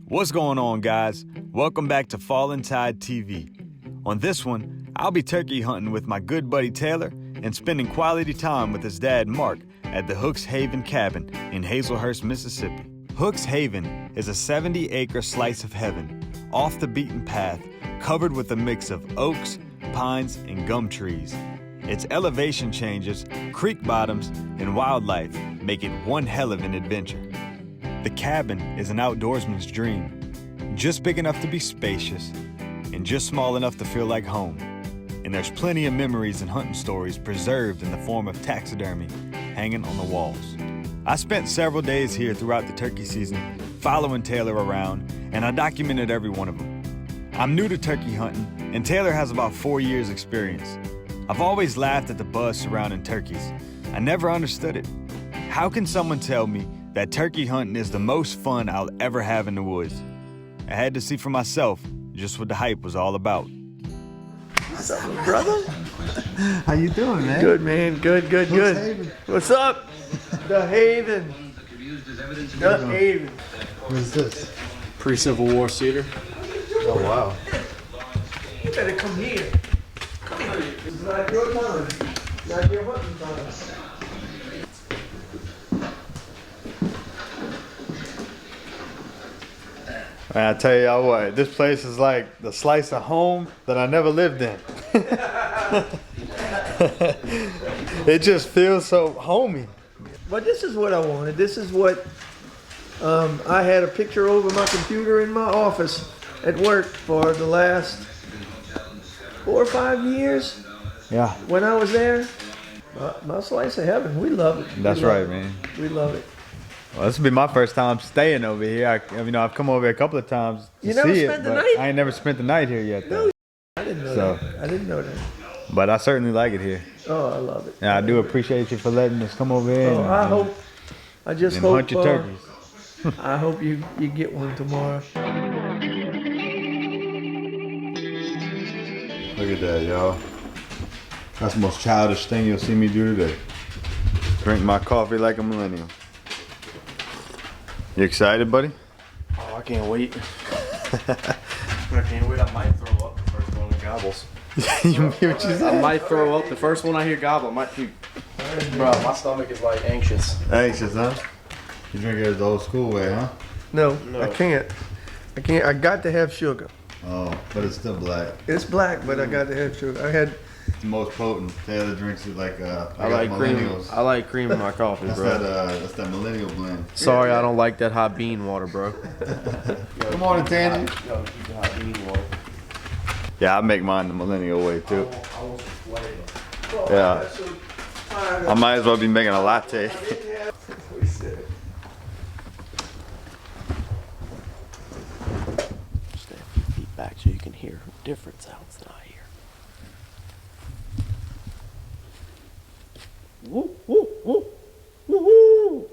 What's going on, guys? Welcome back to Fallen Tide TV. On this one, I'll be turkey hunting with my good buddy Taylor and spending quality time with his dad Mark at the Hooks Haven cabin in Hazelhurst, Mississippi. Hooks Haven is a 70-acre slice of heaven, off the beaten path, covered with a mix of oaks, pines, and gum trees. Its elevation changes, creek bottoms, and wildlife make it one hell of an adventure. The cabin is an outdoorsman's dream, just big enough to be spacious and just small enough to feel like home. And there's plenty of memories and hunting stories preserved in the form of taxidermy hanging on the walls. I spent several days here throughout the turkey season following Taylor around, and I documented every one of them. I'm new to turkey hunting, and Taylor has about 4 years experience. I've always laughed at the buzz surrounding turkeys. I never understood it. How can someone tell me that turkey hunting is the most fun I'll ever have in the woods? I had to see for myself just what the hype was all about. What's up, brother? How you doing, man? Good, man. Good. Haven. What's up? The Haven. The Haven. What is this? Pre-Civil War cedar. Oh, wow. You better come here. Come here. It's not your time. Not your hunting time. Man, I tell y'all what, this place is like the slice of home that I never lived in. It just feels so homey. But this is what I wanted. This is what I had a picture over my computer in my office at work for the last 4 or 5 years Yeah, when I was there. My slice of heaven. We love it. that's We love right, it. man. We love it. Well, this will be my first time staying over here. I've come over here a couple of times to You never see spent it, the but night? I ain't never spent the night here yet, though. I didn't know So- that. I didn't know that. But I certainly like it here. Oh, I love it. And I do appreciate you for letting us come over here Oh, I just and hope hunt your turkeys. I hope you get one tomorrow. Look at that, y'all. That's the most childish thing you'll see me do today. Drink my coffee like a millennial. You excited, buddy? Oh, I can't wait. I can't wait. I might throw up the first one that gobbles. You hear what you I said? might throw up the first one I hear gobble. I might puke. Bro, my stomach is like anxious. Anxious, huh? You drink it the old school way, huh? No, No. I can't. I got to have sugar. Oh, but it's still black. It's black, but I got to have sugar. I had It's the most potent. Taylor drinks it like I like cream. I like cream in my coffee, That's bro. that's that millennial blend. Sorry, I don't like that hot bean water, bro. Come on, Tandy. Yo, keep the hot bean water. Yeah, I make mine the millennial way too. Yeah. I might as well be making a latte. Stay a few feet back so you can hear different sounds than I hear. Woo, woo, woo, woo, woo.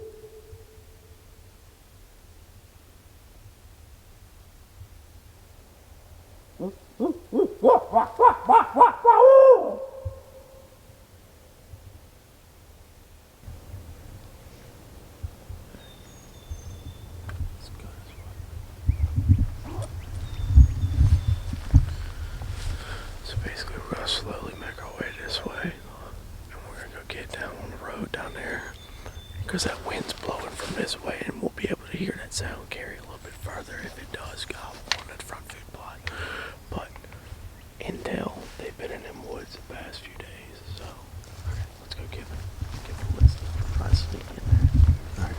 So basically we're gonna slowly make our way this way, and we're gonna go get down on the road down there, because that wind's blowing from this way, and we'll be able to hear that sound carry a little bit further if it does gobble on that front food plot. But intel, they've been in them woods the past few days, so okay, let's go give it a listen. Try to sneak in there. All right.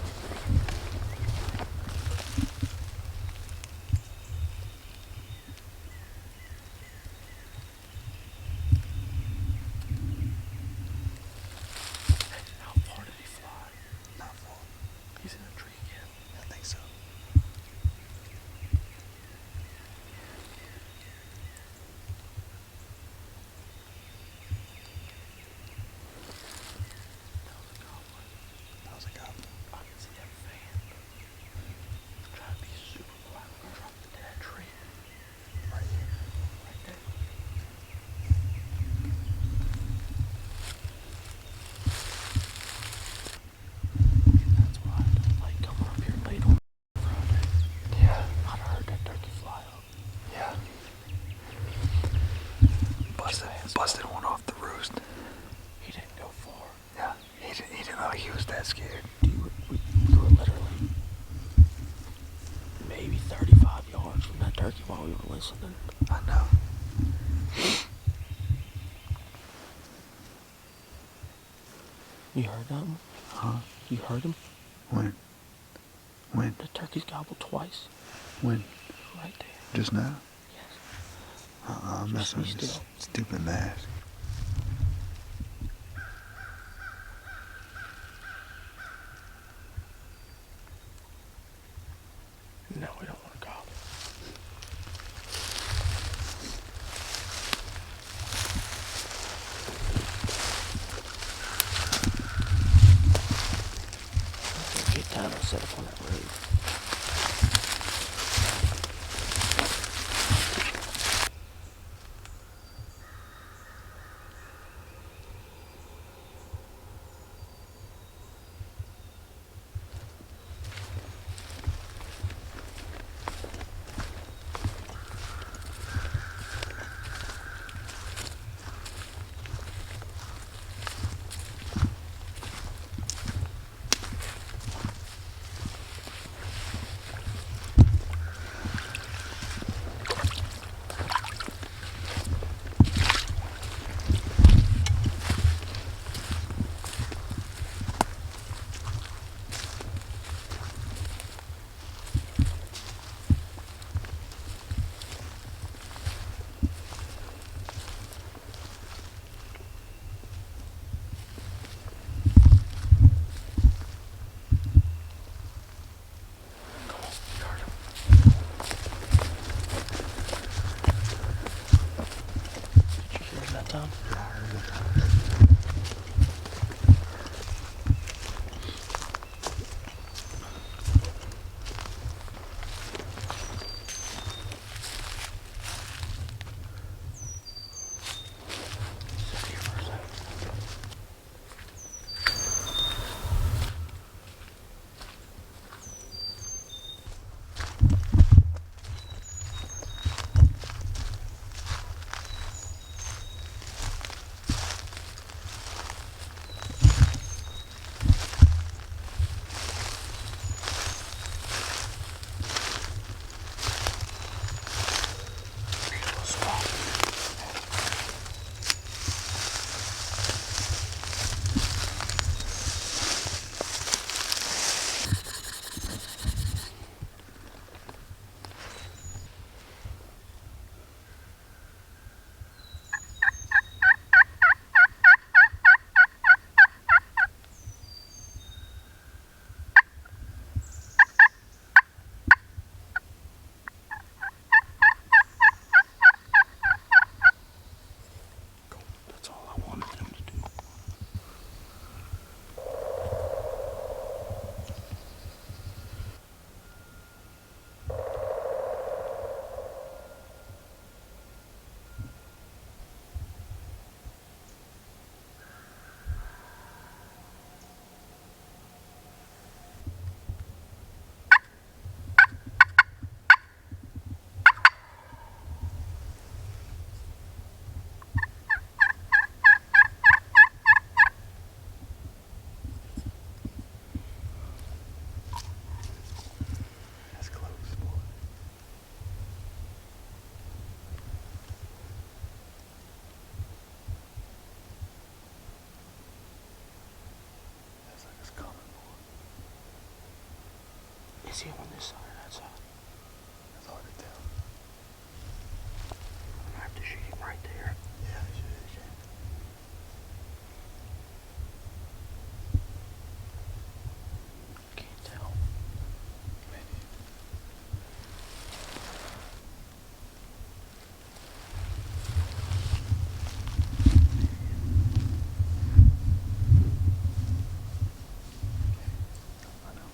How far did he fly? Not far. He's in a tree again. I think so. turkey while we were listening. I know. You heard that? Huh? You heard him? When? When? The turkey's gobbled twice. When? Right there. Just now? Yes. I'm Just messing be with this still. stupid mask. No, we don't want to gobble. Get down and set up on that road. Tom? Sit here for a second. That's all I wanted them to do. That's close, boy. That's like it's coming, boy. Is he on this side or that side? That's hard to tell. I have to shoot him right there. Yeah, you should. Can't tell. Maybe. I know.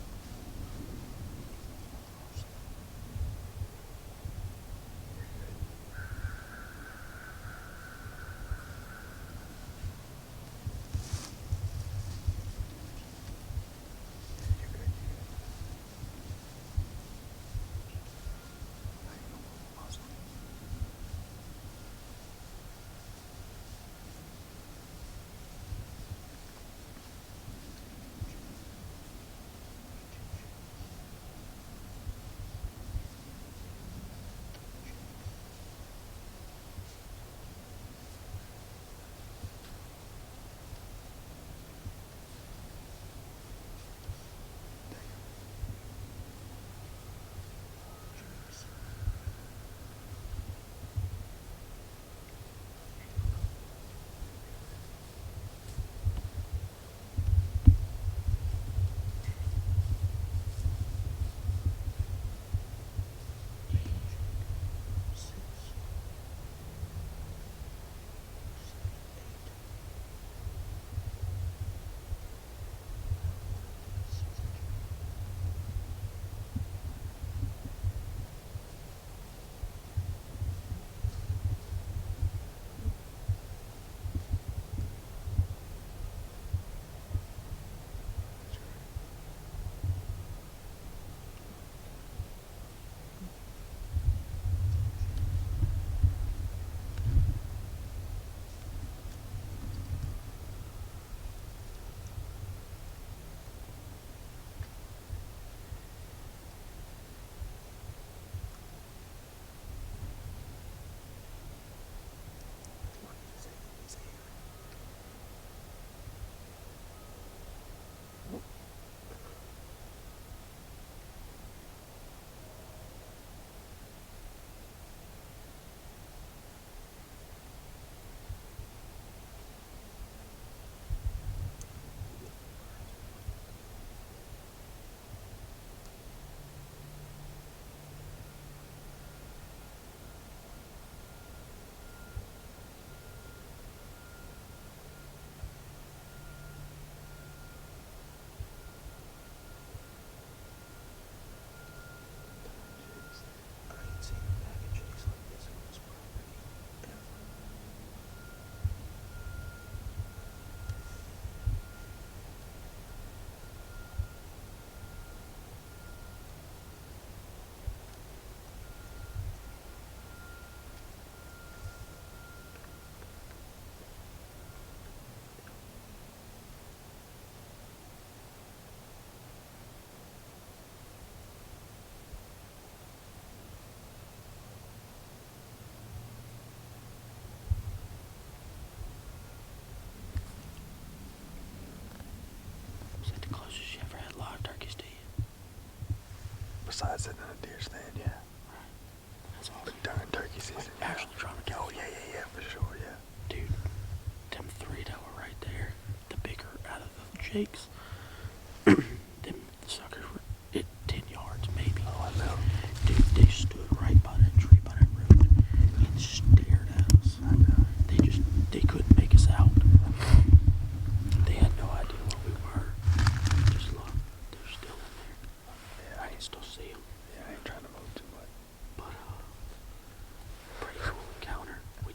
besides sitting in a deer stand, yeah. That's all. But during turkey season, yeah. Actually trying to Oh, yeah, for sure, yeah. Dude, them three that were right there, the bigger out of the jakes, them suckers were at 10 yards maybe. Oh, I know. Dude, they stood right by that tree, by that road, and stared at us. I know. They couldn't make us out. They had no idea what we were. Just look, they're still in there. Yeah, I can still see them. yeah, I ain't trying to move too much. But, pretty cool encounter. We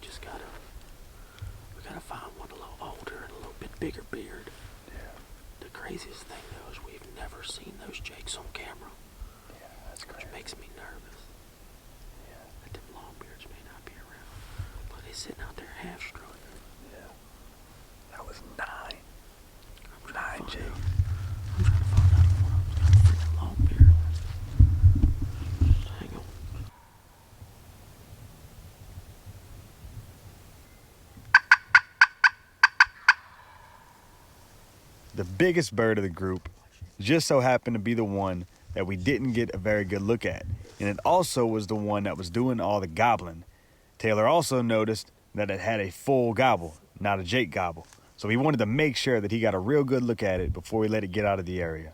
gotta find one a little older and a little bit bigger beard. Yeah, The craziest thing though is we've never seen those jakes on camera, yeah, that's which great. makes me nervous. Yeah, That them longbeards may not be around, but they sitting out there half strutting. yeah. That was 9. I'm 9 find Jake. out. I'm trying to find out if one of them's got a freaking longbeard on. Just hang on. The biggest bird of the group just so happened to be the one that we didn't get a very good look at, and it also was the one that was doing all the gobbling. Taylor also noticed that it had a full gobble, not a Jake gobble, so he wanted to make sure that he got a real good look at it before he let it get out of the area.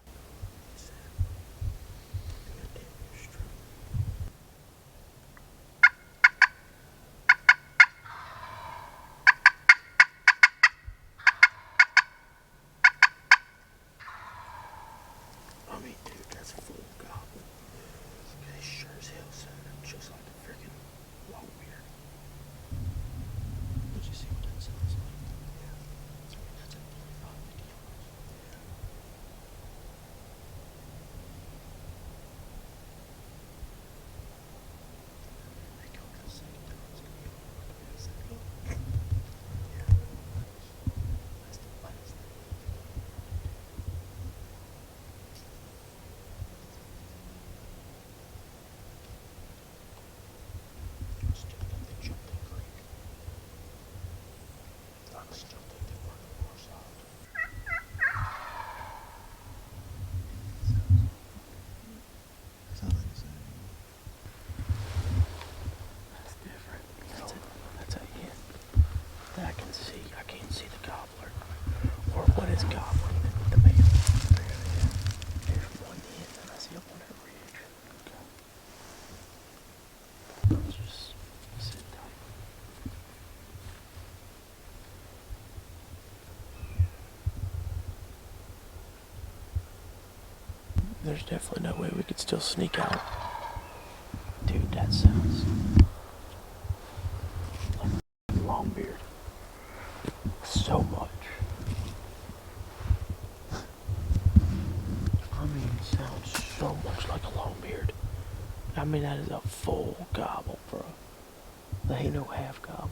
I mean, dude, that's full gobble. They sure as hell sounded just like a freaking longbeard. Did you see what that sounds like? Yeah. That's at 45, 50 yards. Yeah. They go to the second time. It's gonna be a little bit of a second. Yeah. That's the last thing. Still think they jumped that creek. I still think they were on the north side. Sounds like the same. That's different. That's a hint that I can see. I can't see the gobbler. Or what is gobbling the male. There's one hint that I see up on that ridge. Okay. Let's just sit tight. There's definitely no way we could still sneak out. Dude, that sounds like longbeard. So much. I mean, it sounds so much like a longbeard. I mean, that is a full gobble, bro. That ain't no half gobble.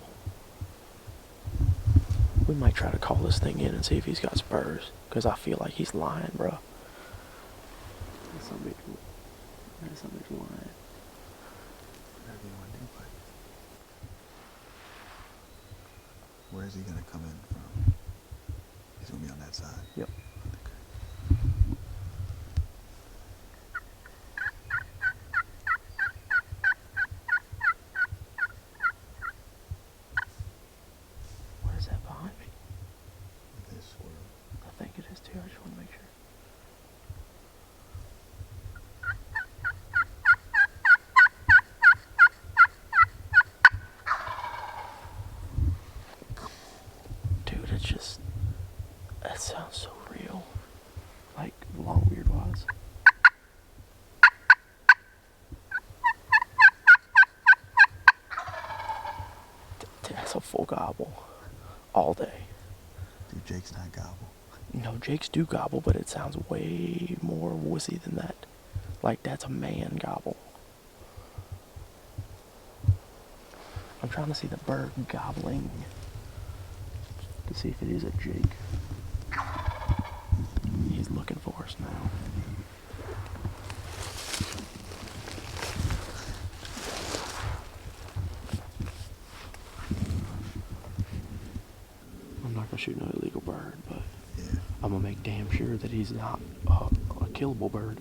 We might try to call this thing in and see if he's got spurs, because I feel like he's lying, bro. That's some bitch lying. Whatever you want to do, but where's he gonna come in from? He's gonna be on that side. Yep. What is that behind me? This squirrel. I think it is too. I just want to make sure. Dude, it's just. That sounds so real. Like, longbeard wise. That's a full gobble. All day. Dude, Jake's not gobble. No, Jakes do gobble, but it sounds way more wussy than that. Like, that's a man gobble. I'm trying to see the bird gobbling to see if it is a Jake. He's looking for us now. I'm not gonna shoot no illegal bird, but Yeah. I'm gonna make damn sure that he's not a killable bird.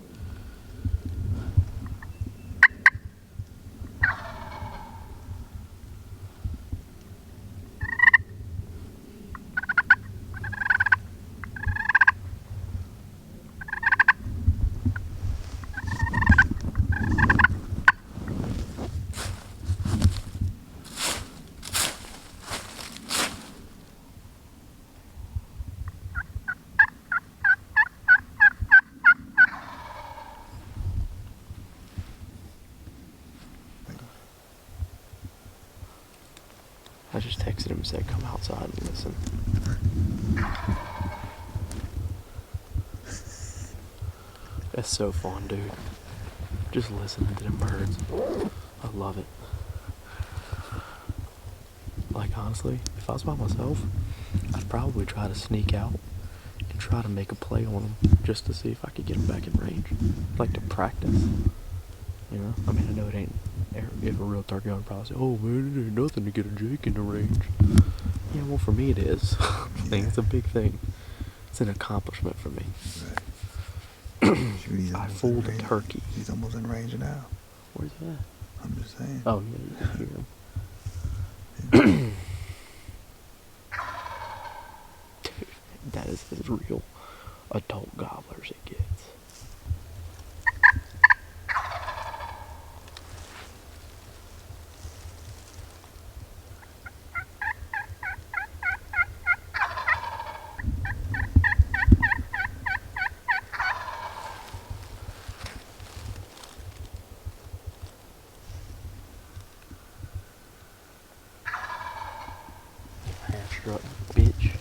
I just texted him and said, come outside and listen. That's so fun, dude. Just listening to them birds. I love it. Like, honestly, if I was by myself, I'd probably try to sneak out and try to make a play on them just to see if I could get them back in range. Like to practice. You know? I mean, I know it ain't. If a real turkey hunter probably say, oh man, it ain't nothing to get a jake in the range. Yeah, well, for me it is. I think it's a big thing. It's an accomplishment for me. Shoot, I fooled a turkey. He's almost in range now. Where's he at? I'm just saying. Oh, yeah, you can hear him. Dude, that is as real adult gobbler as it gets. Strut, bitch.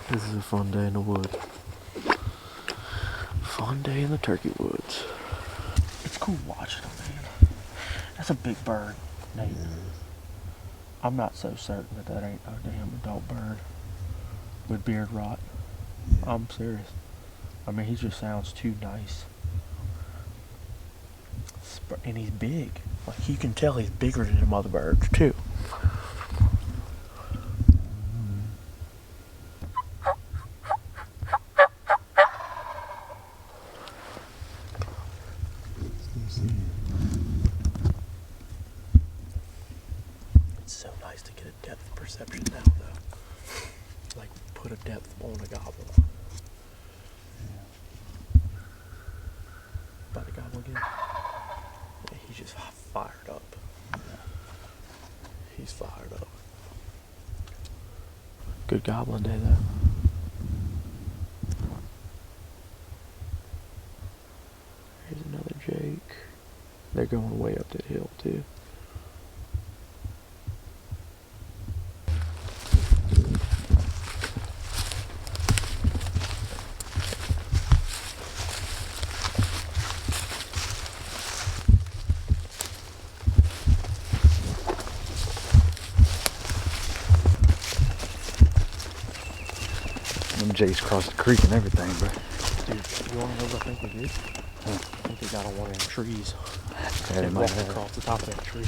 This is a fun day in the woods. Fun day in the turkey woods. It's cool watching them, man. That's a big bird, Nate. I'm not so certain that that ain't a damn adult bird with beard rot. I'm serious. I mean, he just sounds too nice. And he's big. Like, you can tell he's bigger than the other birds, too. It's so nice to get a depth perception now, though. Like, put a depth on a gobbler. About to gobble again. Yeah, he's just fired up. He's fired up. Good gobbling day, though. Here's another jake. They're going way up that hill, too. Them jakes cross the creek and everything, bro. Dude, you wanna know what I think we did? I think they got on one of them trees. Yeah, they And might walked have. across the top of that tree.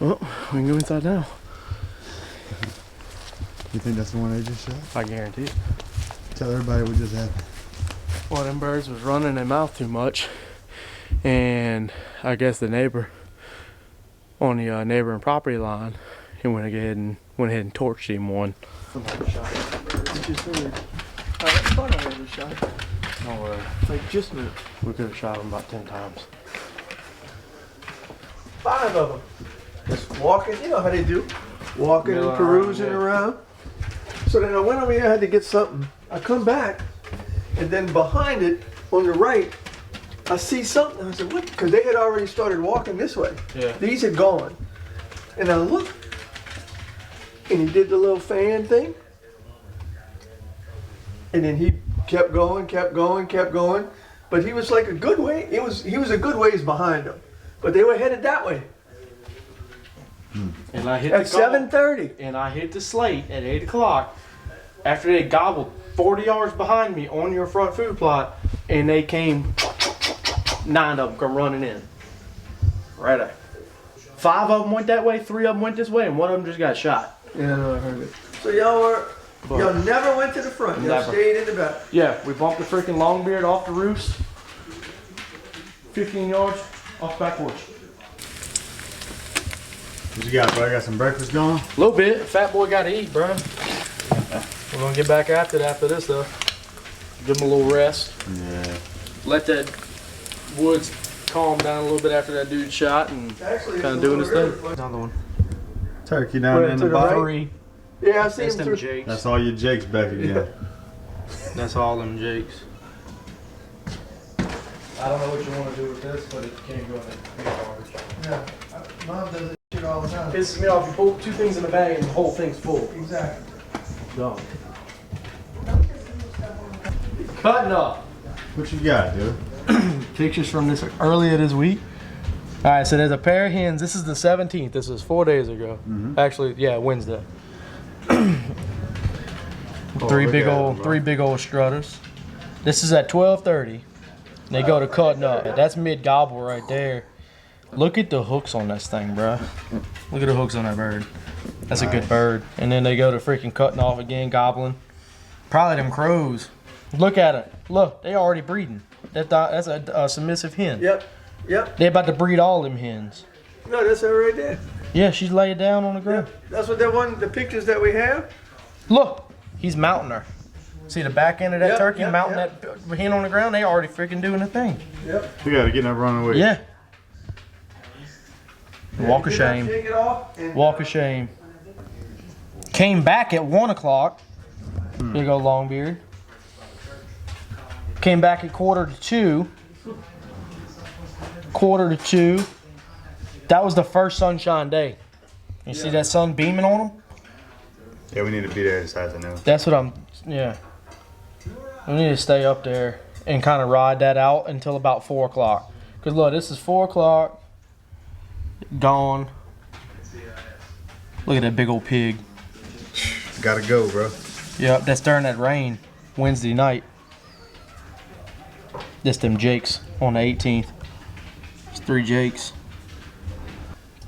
Well, we can go inside now. You think that's the one they just shot? I guarantee it. Tell everybody what just happened. Well, them birds was running their mouth too much, and I guess the neighbor on the neighboring property line, he went ahead and torched him one. Somebody shot him. Just weird. I thought I heard a shot. Don't worry. Like, just moved. We could have shot him about 10 times. 5 of them. Just walking, you know how they do. Walking and Milling perusing around, yeah. around. So then I went over here, I had to get something. I come back, and then behind it, on the right, I see something. I said, what? Because they had already started walking this way. Yeah. These had gone. And I looked, and he did the little fan thing. And then he kept going. But he was like a good way, he was a good ways behind them. But they were headed that way. And I hit At the gobble- 7:30. And I hit the slate at 8 o'clock after they gobbled 40 yards behind me on your front food plot, and they came, 9 of them come running in. Right there. 5 of them went that way, 3 of them went this way, and 1 of them just got shot. Yeah, I know, I heard it. So y'all were But Y'all never went to the front. Y'all Never. stayed in the back. yeah, we bumped the freaking longbeard off the roost. 15 yards off the back porch. What you got, bro? Got some breakfast going? A little bit. Fat boy got to eat, bro. We're gonna get back after it after this though. Give him a little rest. Yeah. Let that woods calm down a little bit after that dude shot and Actually, kind of it's doing a his little thing. river. Another one. Turkey down there in To the the bottom. right? Yeah, I see That's him them through. Jakes. That's all your Jakes back again. That's all them Jakes. I don't know what you want to do with this, but it can't go in the garbage. Yeah, Mom does this shit all the time. Pisses me off. You pull two things in the bag and the whole thing's full. Exactly. Done. Cutting up. What you got, dude? Pictures from this earlier this week. All right, so there's a pair of hens. This is the 17th. This is 4 days ago. Actually, yeah, Wednesday. Three look big at it, old, bro. three big old strutters. This is at 12:30. They go to cutting up. That's mid gobble right there. Look at the hooks on this thing, bro. Look at the hooks on that bird. That's a good bird. And then they go to freaking cutting off again, gobbling. Probably them crows. Look at it. Look, they already breeding. That's a submissive hen. Yep. Yep. They about to breed all them hens. No, that's her right there. Yeah, she's laid down on the ground. That's what that one, the pictures that we have. Look, he's mounting her. See the back end of that Yep, turkey yep, mounting yep. that hen on the ground? They already freaking doing the thing. Yep. We gotta get that running away. Yeah. Walk of Get that, shame. Take it off. And, Walk of shame. Came back at 1 o'clock. Big old long beard. Came back at 1:45. 1:45. That was the first sunshine day. You see that sun beaming on them? Yeah, we need to be there this afternoon. That's what I'm, yeah. We need to stay up there and kind of ride that out until about 4 o'clock. Because look, this is 4 o'clock. Gone. Look at that big old pig. Gotta go, bro. Yep, that's during that rain Wednesday night. This them Jakes on the 18th. It's 3 Jakes.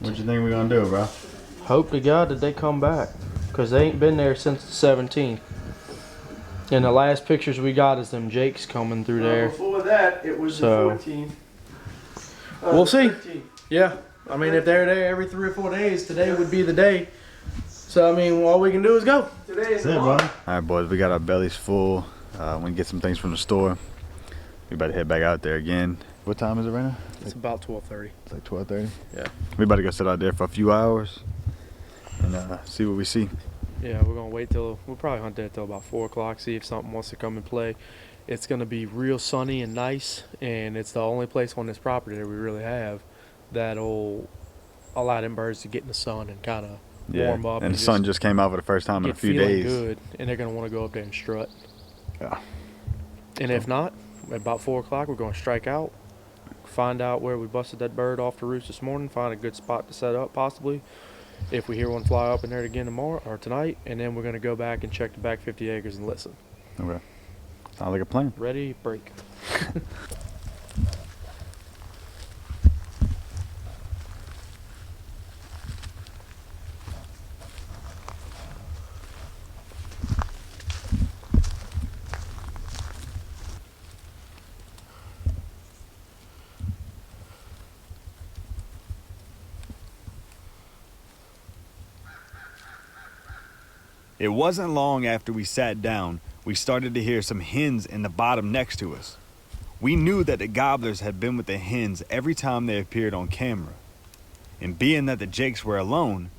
What you think we're gonna do, bro? Hope to God that they come back. Because they ain't been there since the 17th. And the last pictures we got is them Jakes coming through there. Before that, it was So- the 14th. We'll the see. 13th. Yeah, I mean, if they're there every 3 or 4 days, today would be the day. So, I mean, all we can do is go. Today is That's it, tomorrow. bro. All right, boys, we got our bellies full. We can get some things from the store. We about to head back out there again. What time is it right now? It's about 12:30. It's like 12:30. Yeah. We about to go sit out there for a few hours and see what we see. Yeah, we're going to wait till, we'll probably hunt there till about 4 o'clock, see if something wants to come and play. It's going to be real sunny and nice, and it's the only place on this property that we really have that'll allow them birds to get in the sun and kind of warm up. And the sun just came out for the first time in a get few feeling days. good, and they're going to want to go up there and strut. Yeah. And if not, at about 4 o'clock, we're going to strike out, find out where we busted that bird off the roost this morning, find a good spot to set up possibly. If we hear one fly up in there again tomorrow or tonight, and then we're going to go back and check the back 50 acres and listen. Okay. Sounds like a plan. Ready, break. It wasn't long after we sat down, we started to hear some hens in the bottom next to us. We knew that the gobblers had been with the hens every time they appeared on camera. And being that the Jakes were alone,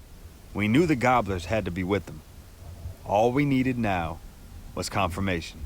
we knew the gobblers had to be with them. All we needed now was confirmation.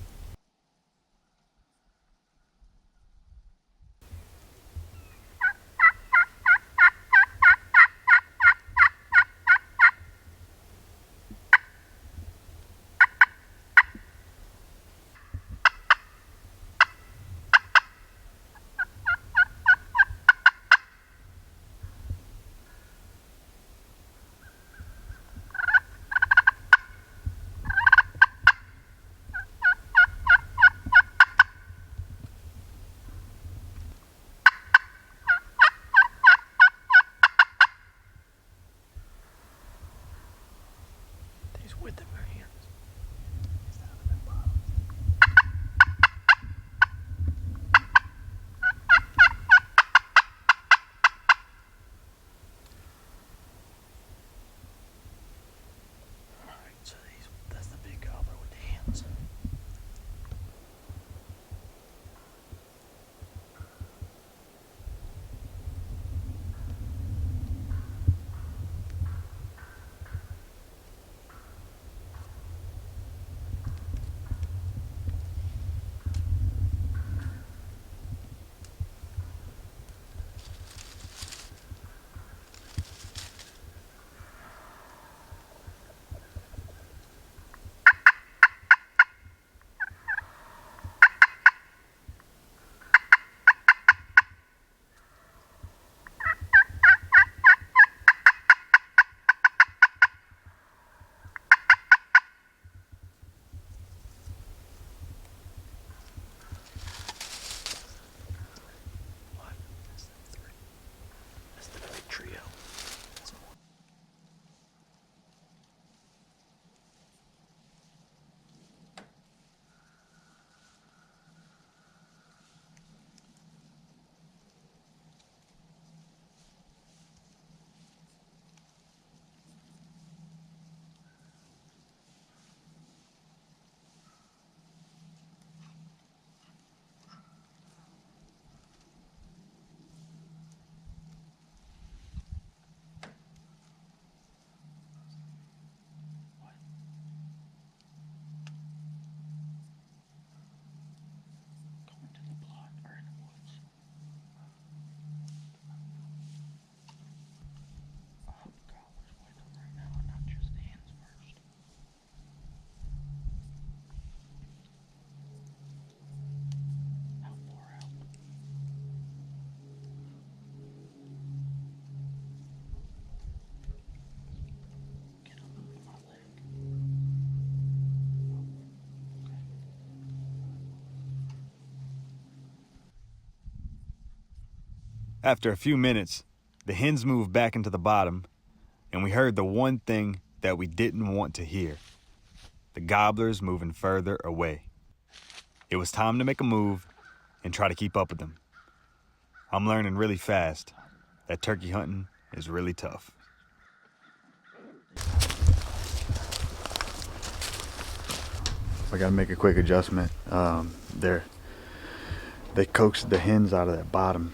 After a few minutes, the hens moved back into the bottom, and we heard the one thing that we didn't want to hear: the gobblers moving further away. It was time to make a move and try to keep up with them. I'm learning really fast that turkey hunting is really tough. I gotta make a quick adjustment. They coaxed the hens out of that bottom,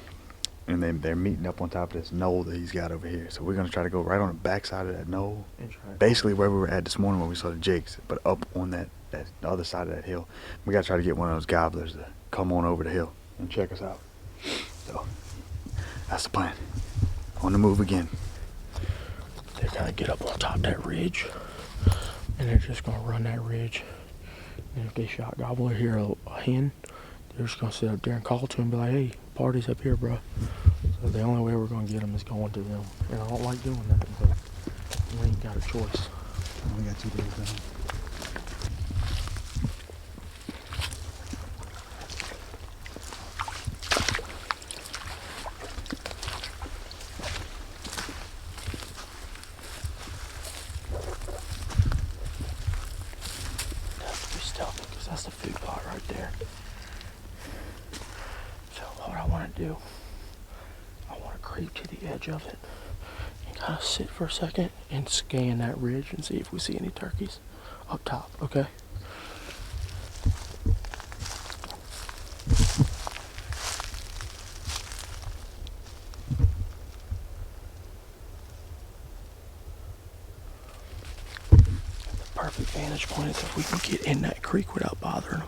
and they're meeting up on top of this knoll that he's got over here. So we're gonna try to go right on the backside of that knoll, basically where we were at this morning when we saw the jakes, but up on that the other side of that hill. We gotta try to get one of those gobblers to come on over the hill and check us out. So that's the plan. On the move again. They're gonna get up on top of that ridge, and they're just gonna run that ridge. And if they shot gobbler here a hen, they're just gonna sit up there and call to him, be like, "Hey, party's up here, bro." So the only way we're gonna get them is going to them. And I don't like doing that, but we ain't got a choice. We got 2 days down. That's the food plot right there. So what I want to do, I want to creep to the edge of it and kind of sit for a second and scan that ridge and see if we see any turkeys up top, okay? Perfect vantage point is if we can get in that creek without bothering them.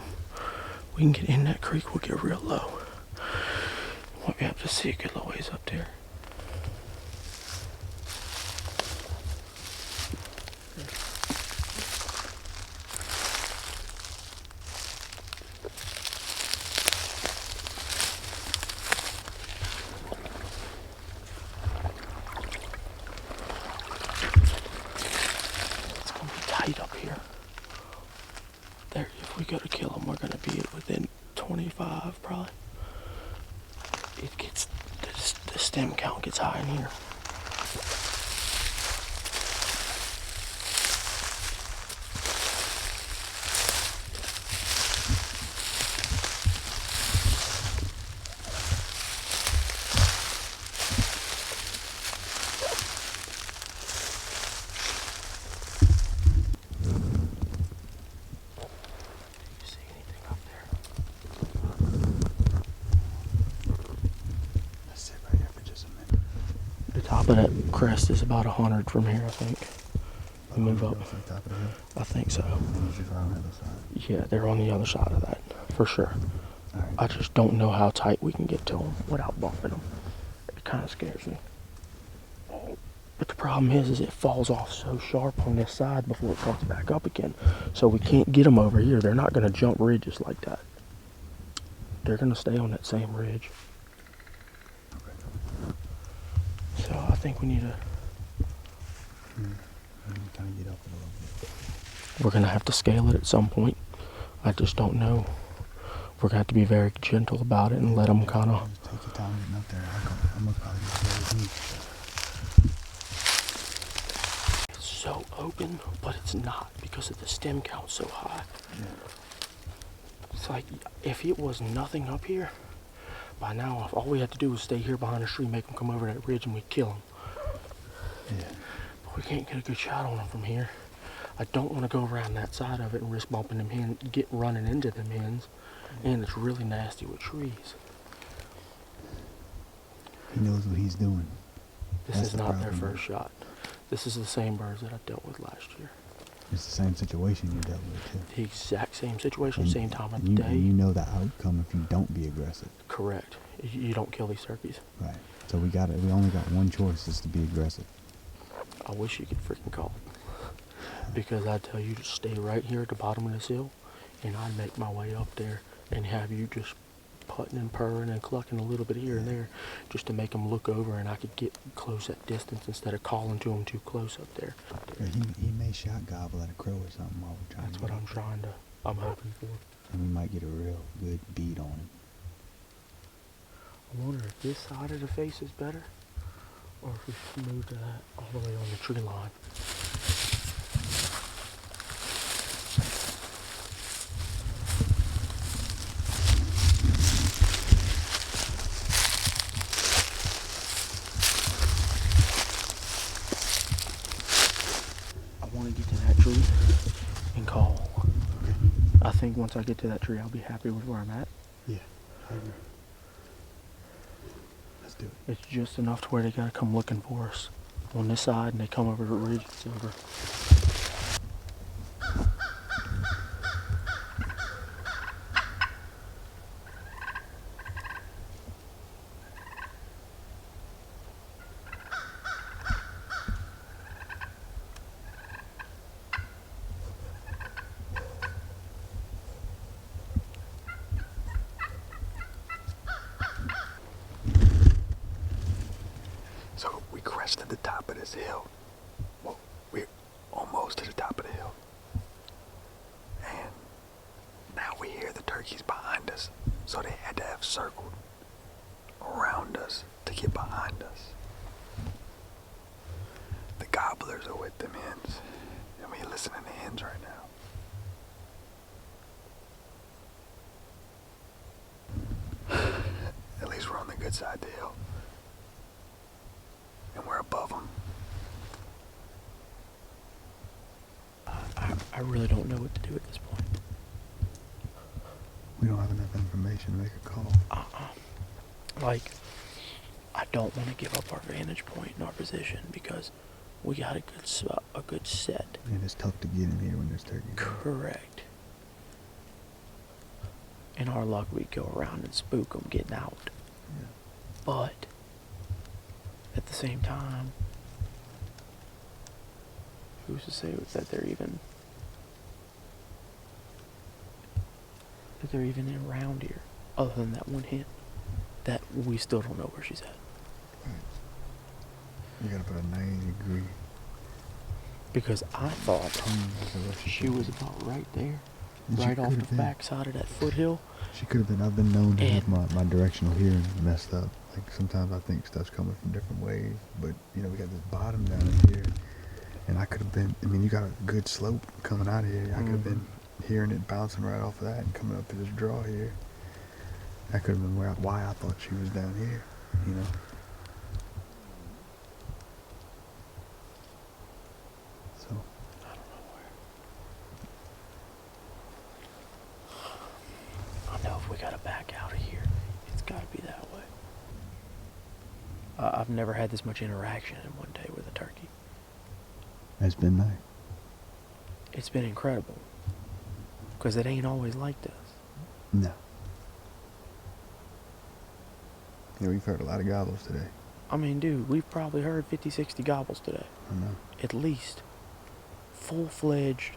We can get in that creek, we'll get real low. Might be able to see a good little ways up there. Up here. There, if we go to kill them, we're gonna be within 25 probably. It gets, the stem count gets high in here. Top of that crest is about 100 from here, I think. We move up. I think so. Yeah, they're on the other side of that, for sure. Right. I just don't know how tight we can get to them without bumping them. It kind of scares me. But the problem is it falls off so sharp on this side before it comes back up again. So we can't get them over here. They're not going to jump ridges like that. They're going to stay on that same ridge. So I think we need to. Kind of get up a little bit. We're gonna have to scale it at some point. I just don't know. We're gonna have to be very gentle about it and let them kind of. Take your time getting up there. I'm gonna probably just go with me. It's so open, but it's not because of the stem count so high. Yeah. It's like if it was nothing up here. By now, if all we had to do was stay here behind the tree, make them come over that ridge, and we'd kill them. Yeah. But we can't get a good shot on them from here. I don't want to go around that side of it and risk bumping them hens, get running into them hens, and it's really nasty with trees. He knows what he's doing. This is not their first shot. This is the same birds that I dealt with last year. It's the same situation you dealt with too. The exact same situation, same time of the day. You know the outcome if you don't be aggressive. Correct. You don't kill these turkeys. Right. So we only got one choice, is to be aggressive. I wish you could freaking call it. Because I'd tell you to stay right here at the bottom of this hill, and I'd make my way up there and have you just putting and purring and clucking a little bit here and there just to make them look over, and I could get close that distance instead of calling to them too close up there. Yeah, he may shot gobble at a crow or something while we're trying. That's what I'm hoping for. And we might get a real good beat on him. I wonder if this side of the face is better, or if we should move that all the way on the tree line. I want to get to that tree and call. Okay. I think once I get to that tree, I'll be happy with where I'm at. Yeah, I agree. Let's do it. It's just enough to where they gotta come looking for us on this side, and they come over the ridge. It's over. So we crested the top of this hill. Well, we're almost to the top of the hill. And now we hear the turkeys behind us. So they had to have circled around us to get behind us. The gobblers are with them hens. And we listening to hens right now. At least we're on the good side of the hill. And we're above them. I really don't know what to do at this point. We don't have enough information to make a call. Like, I don't want to give up our vantage point and our position because we got a good spot, a good set. And it's tough to get in here when there's turkey. Correct. In our luck, we go around and spook them getting out. Yeah. But at the same time, who's to say that they're even around here, other than that one hen that we still don't know where she's at. You gotta put a 90-degree Because I thought she was about right there, right off the backside of that foothill. She could have been. I've been known to have And- my directional hearing messed up. Like sometimes I think stuff's coming from different ways, but you know we got this bottom down in here, and I could have been. I mean, you got a good slope coming out of here. I could have been hearing it bouncing right off of that and coming up to this draw here. That could have been why I thought she was down here. You know. So. I don't know where. I know if we gotta back out of here, it's gotta be that way. I've never had this much interaction in one day with a turkey. It's been nice. It's been incredible. Because it ain't always like this. No. Yeah, we've heard a lot of gobbles today. I mean, dude, we've probably heard 50, 60 gobbles today. I know. At least. Full-fledged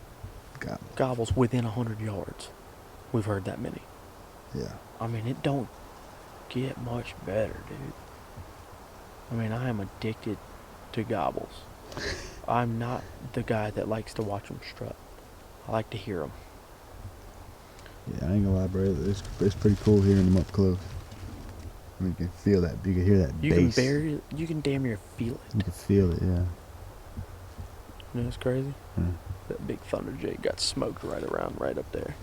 Gobbles. gobbles within 100 yards. We've heard that many. Yeah. I mean, it don't get much better, dude. I mean, I am addicted to gobbles. I'm not the guy that likes to watch them strut. I like to hear them. Yeah, I ain't gonna lie, bro. It's pretty cool hearing them up close. I mean, you can feel that. You can hear that bass. You can damn near feel You it. can feel it, yeah. You know what's crazy? Yeah. That big thunder jay got smoked right up there.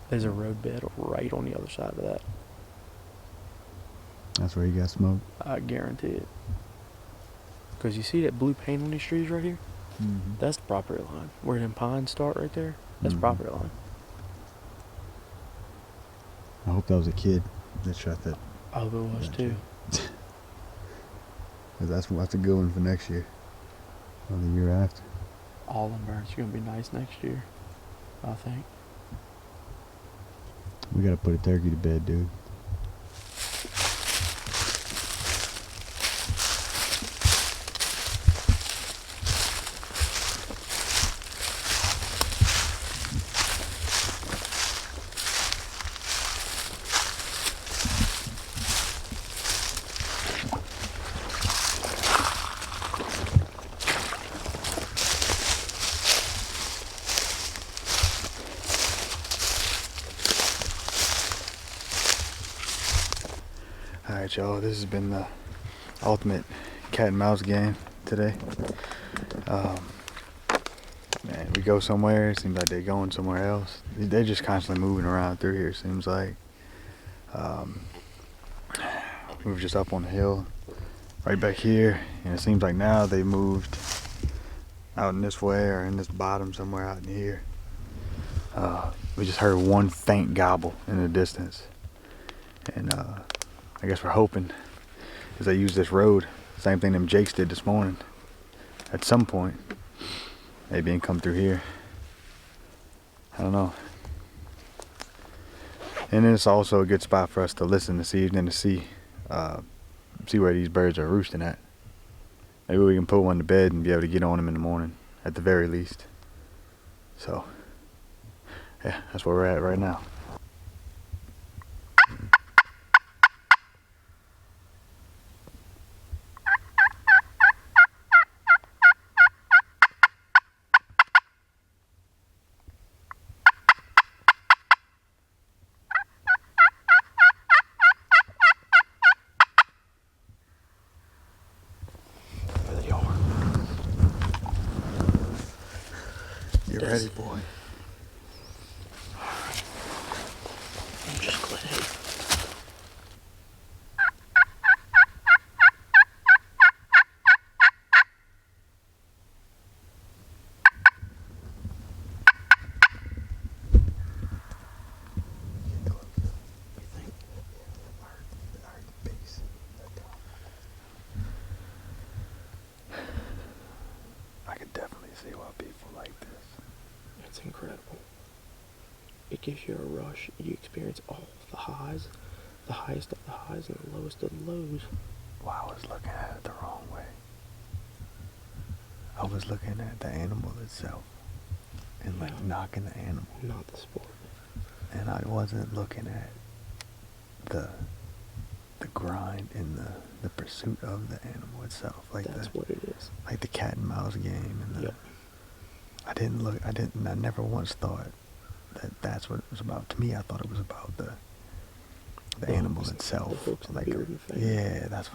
There's a roadbed right on the other side of that. That's where you got smoked. I guarantee it. Because you see that blue paint on these trees right here? Mm-hmm. That's the property line. Where them pines start right there, that's Mhm. property line. I hope that was a kid that shot that. I hope it was Yeah, too. Cause that's a good one for next year. Or the year after. All them birds are going to be nice next year, I think. We gotta put a turkey to bed, dude. Alright, y'all, this has been the ultimate cat and mouse game today. Man, we go somewhere, it seems like they're going somewhere else. They're just constantly moving around through here, it seems like. We were just up on the hill, right back here, and it seems like now they moved out in this way or in this bottom somewhere out in here. We just heard one faint gobble in the distance. And I guess we're hoping as they use this road, same thing them Jakes did this morning, at some point, maybe and come through here. I don't know. And it's also a good spot for us to listen this evening to see where these birds are roosting at. Maybe we can put one to bed and be able to get on them in the morning, at the very least. So, yeah, that's where we're at right now. There they are. You ready, boy? I'm just glad. I could definitely see why people like this. It's incredible. It gives you a rush. You experience all the highs, the highest of the highs and the lowest of the lows. Well, I was looking at it the wrong way. I was looking at the animal itself and like Yeah. knocking the animal. Not the sport. And I wasn't looking at the grind and the pursuit of the animal itself. Like That's what it is. like the cat and mouse game and the Yep. I never once thought that that's what it was about. To me, I thought it was about the animal hooks, itself. the hooks and Like, beard and fang. yeah, that's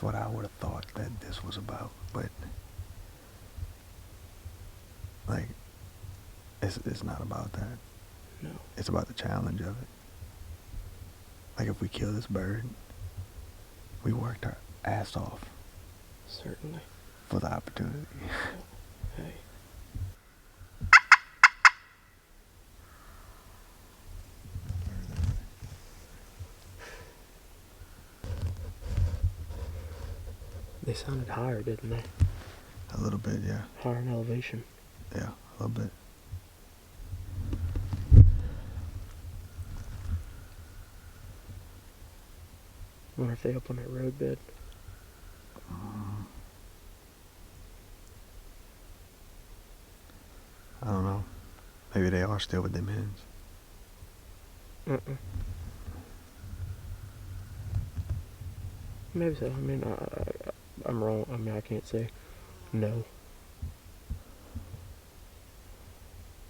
what I would have thought that this was about. But like, it's not about that. No. It's about the challenge of it. Like, if we kill this bird, we worked our ass off Certainly. for the opportunity. Hey. They sounded higher, didn't they? A little bit, yeah. Higher in elevation. Yeah, a little bit. Wonder if they up on that road bed. I don't know. Maybe they are still with them hens. Maybe so. I mean, I'm wrong. I mean, I can't say no.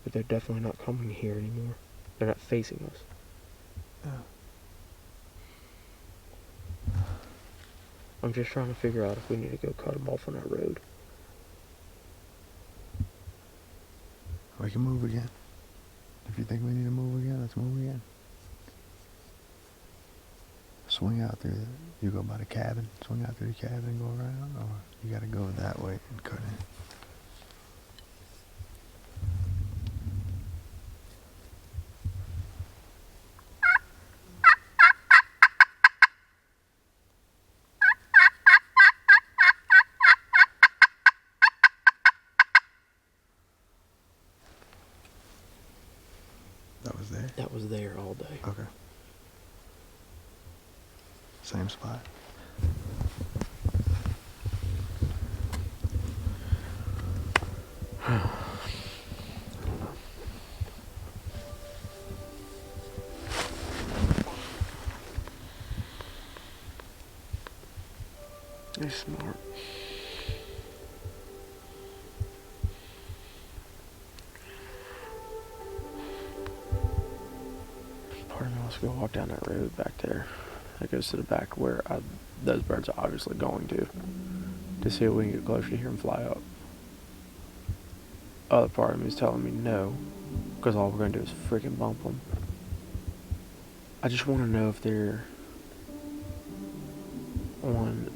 But they're definitely not coming here anymore. They're not facing us. Yeah. I'm just trying to figure out if we need to go cut them off on that road. We can move again. If you think we need to move again, let's move again. Swing out through you go by the cabin, swing out through the cabin and go around, or you gotta go that way and cut in. That was there? That was there all day. Okay. Same spot. They're smart. Part of me wants to go walk down that road back there. that goes to the back where those birds are obviously going to see if we can get closer to here and fly up. Other part of me is telling me no, because all we're going to do is freaking bump them. I just want to know if they're on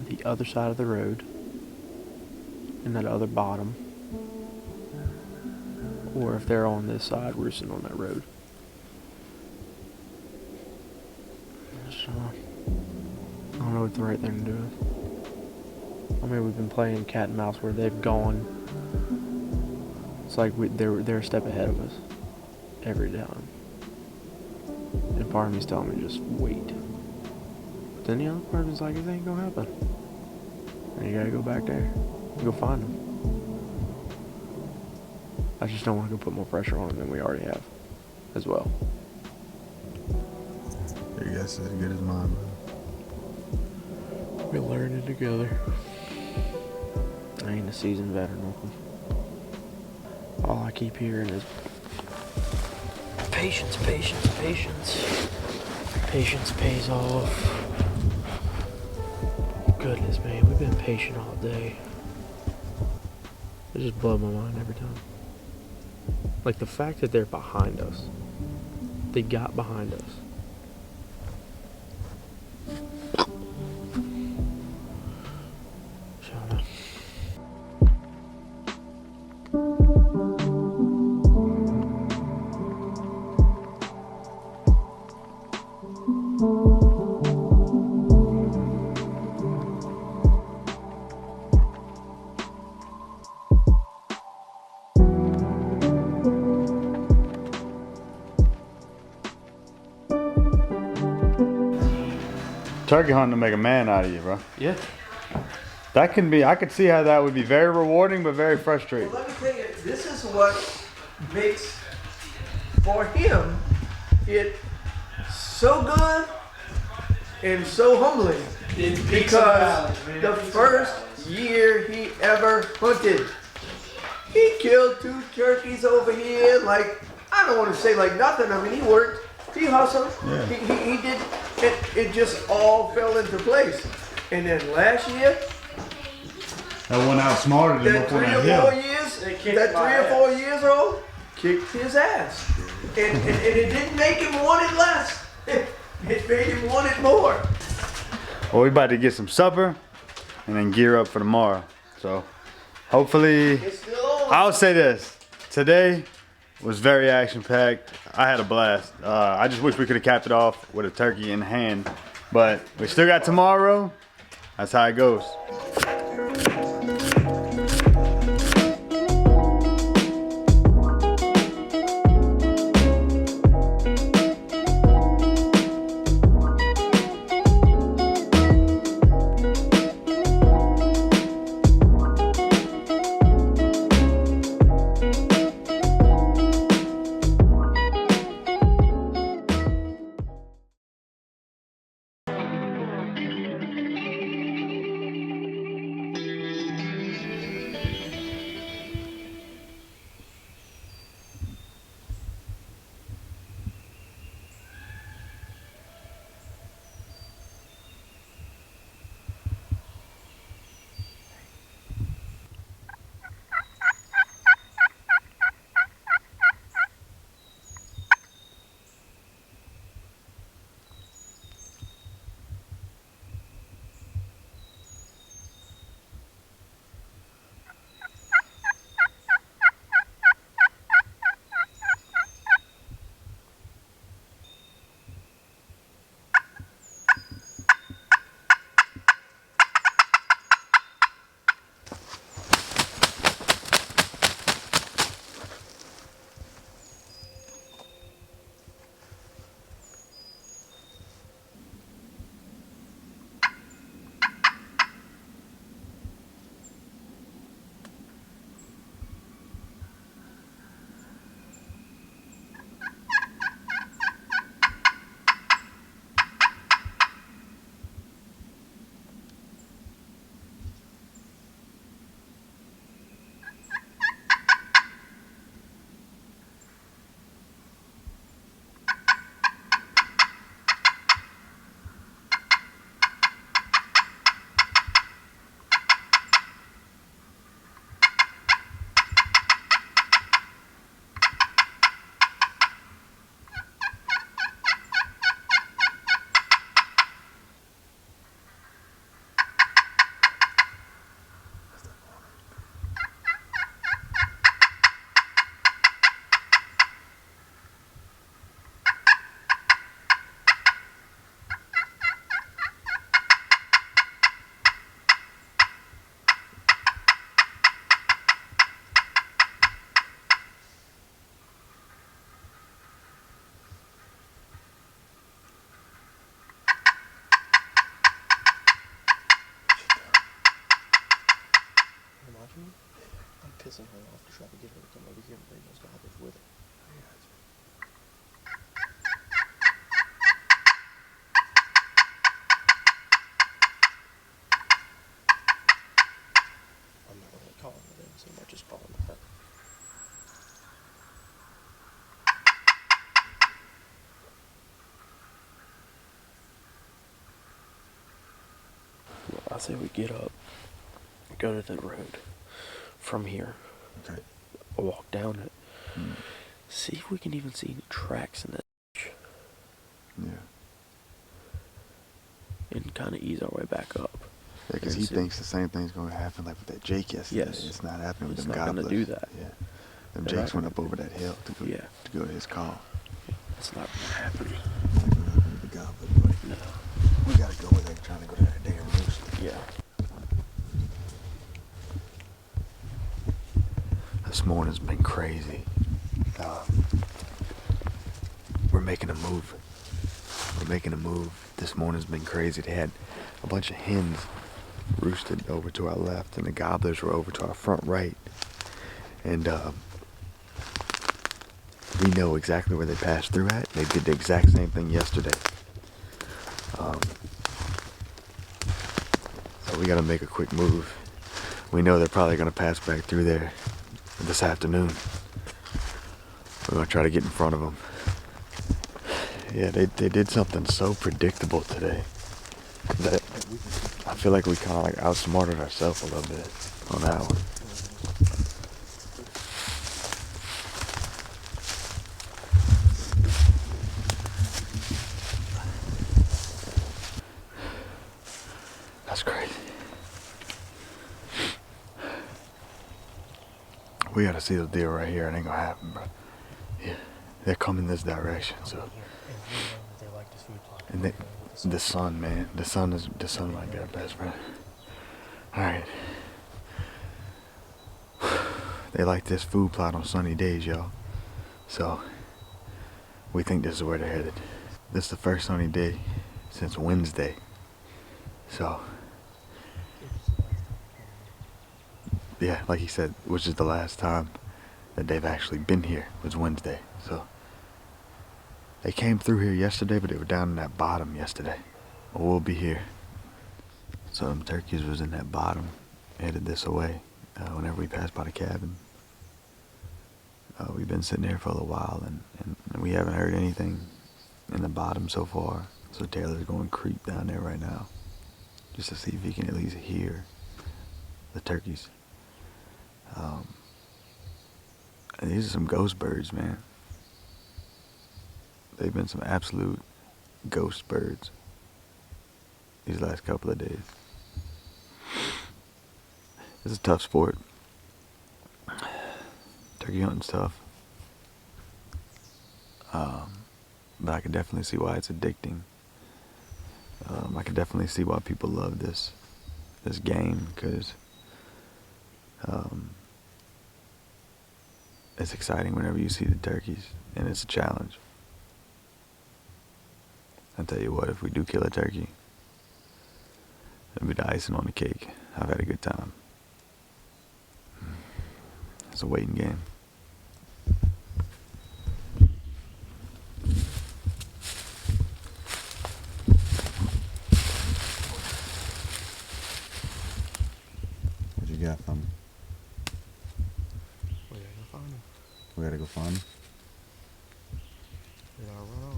the other side of the road, in that other bottom, or if they're on this side roosting on that road. So, I don't know what the right thing to do is. I mean, we've been playing cat and mouse where they've gone. It's like they're a step ahead of us every time. And part of me's telling me just wait. But then the other part of me's like, it ain't gonna happen. And you gotta go back there and go find them. I just don't want to go put more pressure on them than we already have as well. Your guess is as good as mine, bro. We're learning together. I ain't a seasoned veteran with them. All I keep hearing is patience, patience, patience. Patience pays off. Goodness, man, we've been patient all day. It just blows my mind every time. Like the fact that they're behind us. They got behind us. Turkey hunting to make a man out of you, bro. Yeah. That can be, I could see how that would be very rewarding, but very frustrating. Well, let me tell you, this is what makes for him it so good and so humbling. Because the first year he ever hunted, he killed 2 turkeys over here. Like, I don't want to say like nothing. I mean, he worked, he hustled, Yeah. he did. It just all fell into place. And then last year, That one outsmarted him that up on 3 that or hill. 4 years, that 3 or 4 years old kicked his ass. And it didn't make him want it less. It made him want it more. Well, we about to get some supper and then gear up for tomorrow. So hopefully, It's still on. I'll say this. Today was very action-packed. I had a blast. I just wish we could have capped it off with a turkey in hand. But we still got tomorrow. That's how it goes. pissing her off to try to get her to come over here and bring those gobblers with her. I'm not really calling her them so much as calling her. I say we get up, go to the road from here, Okay. walk down it, see if we can even see any tracks in that, Yeah. and kind of ease our way back up. Yeah, because he thinks the same thing's going to happen like with that Jake yesterday. Yes. It's not happening with It's them not gonna gobblers. do that. Yeah. Them They're Jakes not went up over that hill to go to his call. It's not gonna happen. Not gonna happen with the gobblers, but No. we got to go where they're trying to go to that damn roost. Yeah. This morning's been crazy. We're making a move. This morning's been crazy. They had a bunch of hens roosted over to our left, and the gobblers were over to our front right. And we know exactly where they passed through at. They did the exact same thing yesterday. So we got to make a quick move. We know they're probably going to pass back through there this afternoon. We're going to try to get in front of them. Yeah, they did something so predictable today that I feel like we kind of like outsmarted ourselves a little bit on that one. That's crazy. We gotta see the deer right here. It ain't gonna happen, bro. Yeah, they're coming this direction, so. And the sun, man, the sun might be our best friend. All right. They like this food plot on sunny days, y'all. So we think this is where they're headed. This is the first sunny day since Wednesday. So yeah, like he said, which is the last time that they've actually been here was Wednesday. So they came through here yesterday, but they were down in that bottom yesterday. Well, we'll be here. So them turkeys was in that bottom, headed this way. Whenever we passed by the cabin, we've been sitting there for a little while, and we haven't heard anything in the bottom so far. So Taylor's going to creep down there right now, just to see if he can at least hear the turkeys. And these are some ghost birds, man. They've been some absolute ghost birds these last couple of days. It's a tough sport. Turkey hunting's tough. But I can definitely see why it's addicting. I can definitely see why people love this game, because it's exciting whenever you see the turkeys, and it's a challenge. I'll tell you what, if we do kill a turkey, it'll be the icing on the cake. I've had a good time. It's a waiting game. What you got from me? We gotta go find him. We gotta go find him. We gotta run on.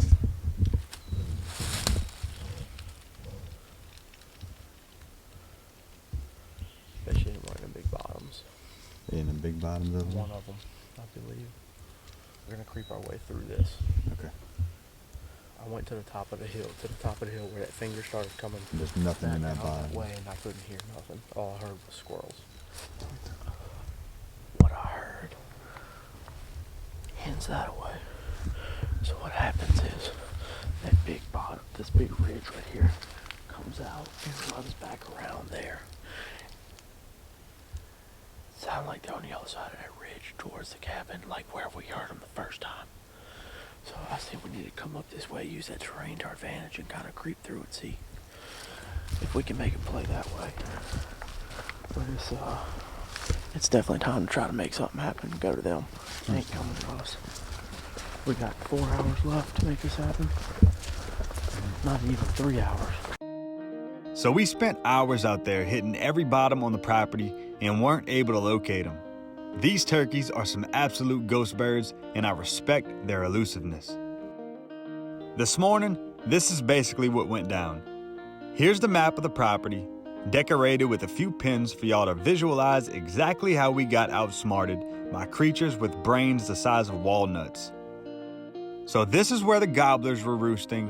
Especially in one of them big bottoms. In the big bottoms of them? One of them, I believe. We're gonna creep our way through this. Okay. I went to the top of the hill, where that finger started coming. There's nothing in back that out bottom. way, and I couldn't hear nothing. All I heard was squirrels. What I heard. Hens that away. So what happens is that big bottom, this big ridge right here, comes out and runs back around there. Sound like they're on the other side of that ridge towards the cabin, like where we heard them the first time. So I think we need to come up this way, use that terrain to our advantage, and kind of creep through and see if we can make it play that way. But It's definitely time to try to make something happen and go to them. They ain't coming to us. We got 4 hours left to make this happen. Not even 3 hours. So we spent hours out there hitting every bottom on the property and weren't able to locate them. These turkeys are some absolute ghost birds, and I respect their elusiveness. This morning, this is basically what went down. Here's the map of the property, decorated with a few pins for y'all to visualize exactly how we got outsmarted by creatures with brains the size of walnuts. So this is where the gobblers were roosting,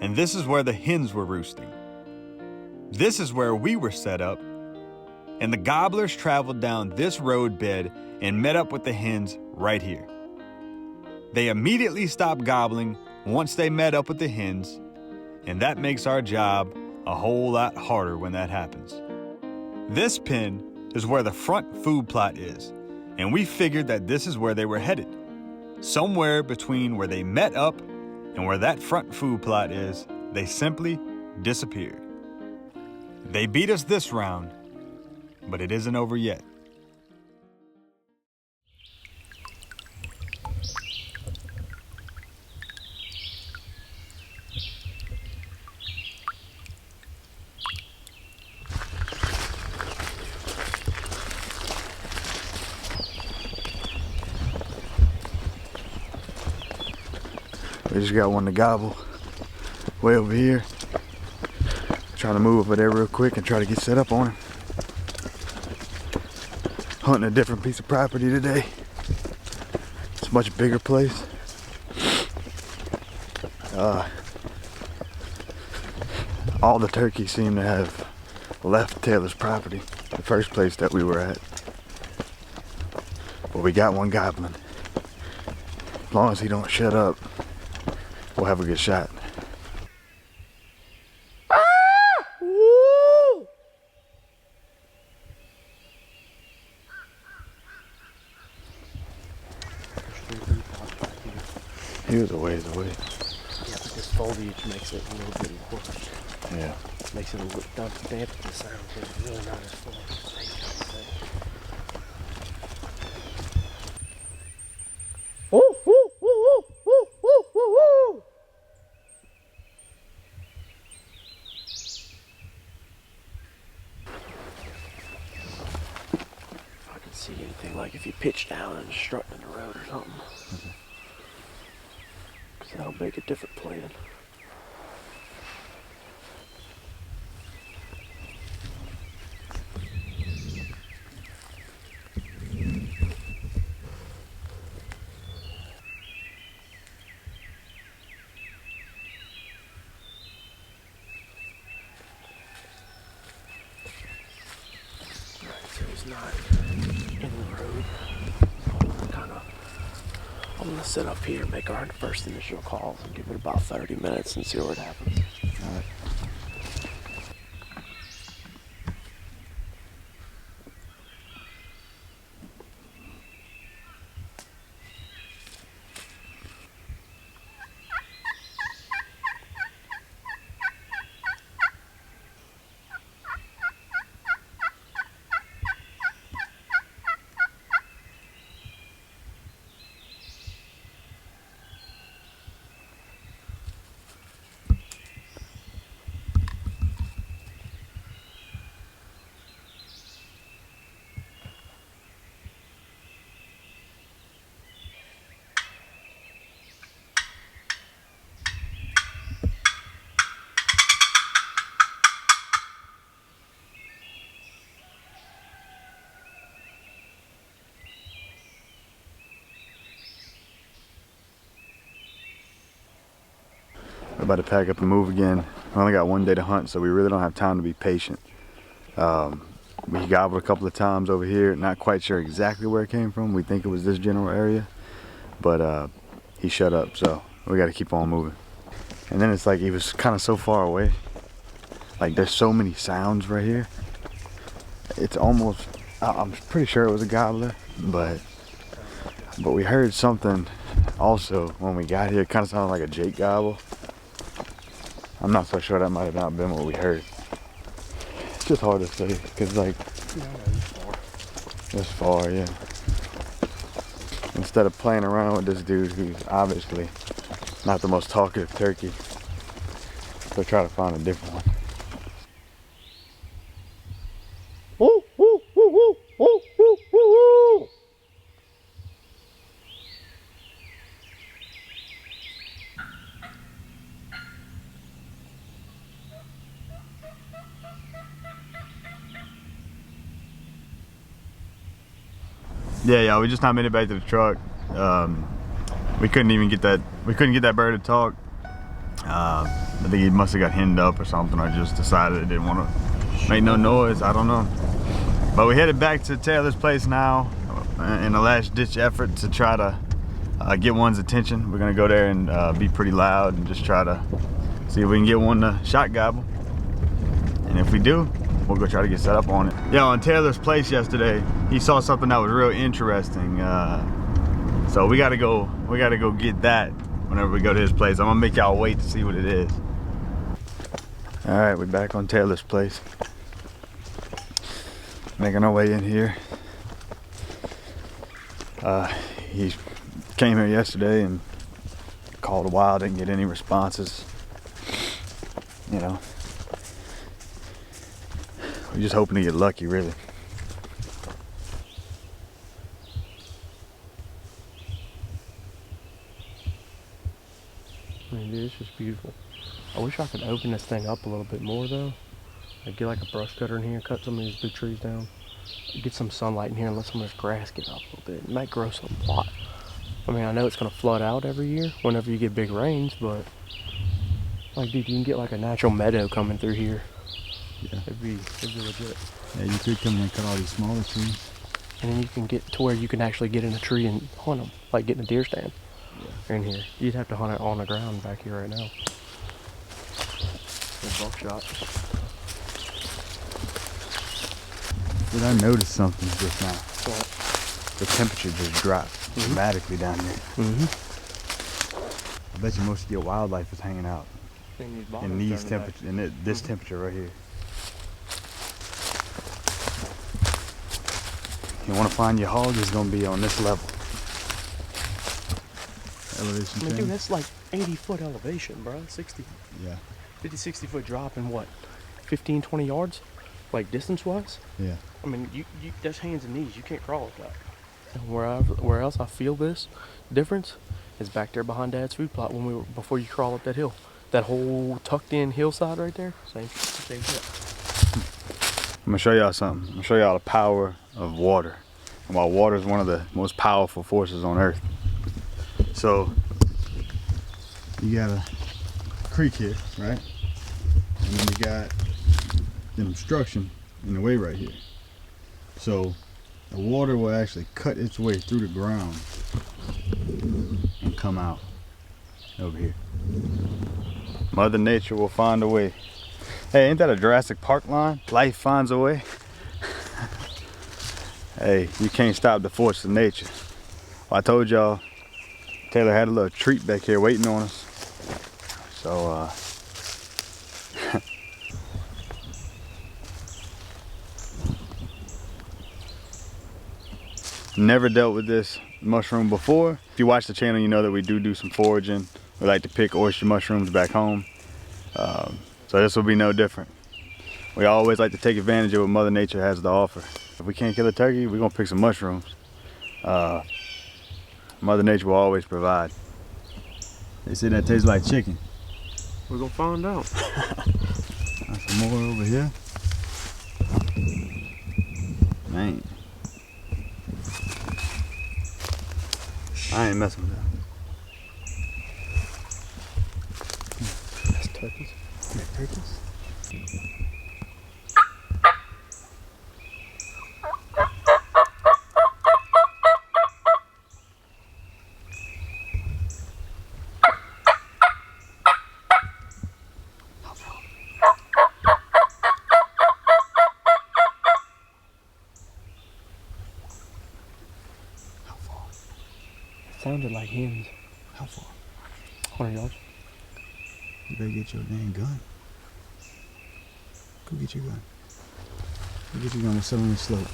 and this is where the hens were roosting. This is where we were set up, and the gobblers traveled down this road bed and met up with the hens right here. They immediately stopped gobbling once they met up with the hens, and that makes our job a whole lot harder when that happens. This pen is where the front food plot is, and we figured that this is where they were headed. Somewhere between where they met up and where that front food plot is, they simply disappeared. They beat us this round, but it isn't over yet. We just got one to gobble way over here. Trying to move over there real quick and try to get set up on him. Hunting a different piece of property today. It's a much bigger place. All the turkeys seem to have left Taylor's property, the first place that we were at. But we got one gobbling. As long as he don't shut up, we'll have a good shot. He was a ways away. Yeah, but this foliage makes it a little bit worse. Yeah. Makes it a little dampen the sound, so it's really not as fun. If I can see anything, like if you pitch down and strut in the road or something. Because that'll make a different plan. So he's not in the road. I'm gonna sit up here and make our first initial calls and give it about 30 minutes and see what happens. All right. We're about to pack up and move again. We only got one day to hunt, so we really don't have time to be patient. We gobbled a couple of times over here, not quite sure exactly where it came from. We think it was this general area, but he shut up, so we got to keep on moving. And then it's like he was kind of so far away. Like there's so many sounds right here. It's almost, I'm pretty sure it was a gobbler, but we heard something also when we got here. It kind of sounded like a Jake gobble. I'm not so sure that might have not been what we heard. It's just hard to say, because like, This far, yeah. Instead of playing around with this dude who's obviously not the most talkative turkey, we'll try to find a different one. Woo, woo, woo, woo, woo, woo, woo, woo. Yeah, y'all, we just not made it back to the truck. We couldn't even get that. We couldn't get that bird to talk. I think he must have got henned up or something, or just decided it didn't want to make no noise. I don't know. But we headed back to Taylor's place now in a last-ditch effort to try to get one's attention. We're gonna go there and be pretty loud and just try to see if we can get one to shot gobble. And if we do, we'll go try to get set up on it. Yeah, on Taylor's place yesterday, he saw something that was real interesting. So we gotta go get that whenever we go to his place. I'm gonna make y'all wait to see what it is. All right, we're back on Taylor's place. Making our way in here. He came here yesterday and called a while, didn't get any responses. You know, we're just hoping to get lucky, really. I mean, dude, it's just beautiful. I wish I could open this thing up a little bit more though. Like get like a brush cutter in here, cut some of these big trees down, get some sunlight in here and let some of this grass get up a little bit. It might grow some plot. I mean, I know it's gonna flood out every year whenever you get big rains, but like, dude, you can get like a natural meadow coming through here. Yeah. It'd be legit. Yeah, you could come in and cut all these smaller trees. And then you can get to where you can actually get in a tree and hunt them, like get in a deer stand. Yeah. In here, you'd have to hunt it on the ground back here right now. Good buckshot. Did I notice something just now? What? The temperature just dropped dramatically down here. I bet you most of your wildlife is hanging out in these temperatures, in this temperature right here. You want to find your hog, it's going to be on this level. Elevation I mean, dude, change. that's like 80-foot elevation, bro. 60, Yeah, 50, 60-foot drop in what? 15, 20 yards? Like distance-wise? yeah. I mean, you that's hands and knees. You can't crawl with that. And where else I feel this difference is back there behind Dad's food plot before you crawl up that hill. That whole tucked-in hillside right there. Same shit. I'm gonna show y'all something. I'm gonna show y'all the power of water. And while water is one of the most powerful forces on earth. So, You got a creek here, right? And then you got an obstruction in the way right here. So the water will actually cut its way through the ground and come out over here. Mother Nature will find a way. Hey, ain't that a Jurassic Park line? Life finds a way. Hey, you can't stop the force of nature. Well, I told y'all Taylor had a little treat back here waiting on us. So, never dealt with this mushroom before. If you watch the channel, you know that we do some foraging. We like to pick oyster mushrooms back home. So this will be no different. We always like to take advantage of what Mother Nature has to offer. If we can't kill a turkey, we're gonna pick some mushrooms. Mother Nature will always provide. They say that tastes like chicken. We're gonna find out. Got some more over here. Man, I ain't messing with that. That's turkeys. Turkeys. Sounded like hens. How far? 100 yards. You better get your dang gun. Go get your gun. Go get your gun and sit on the slope.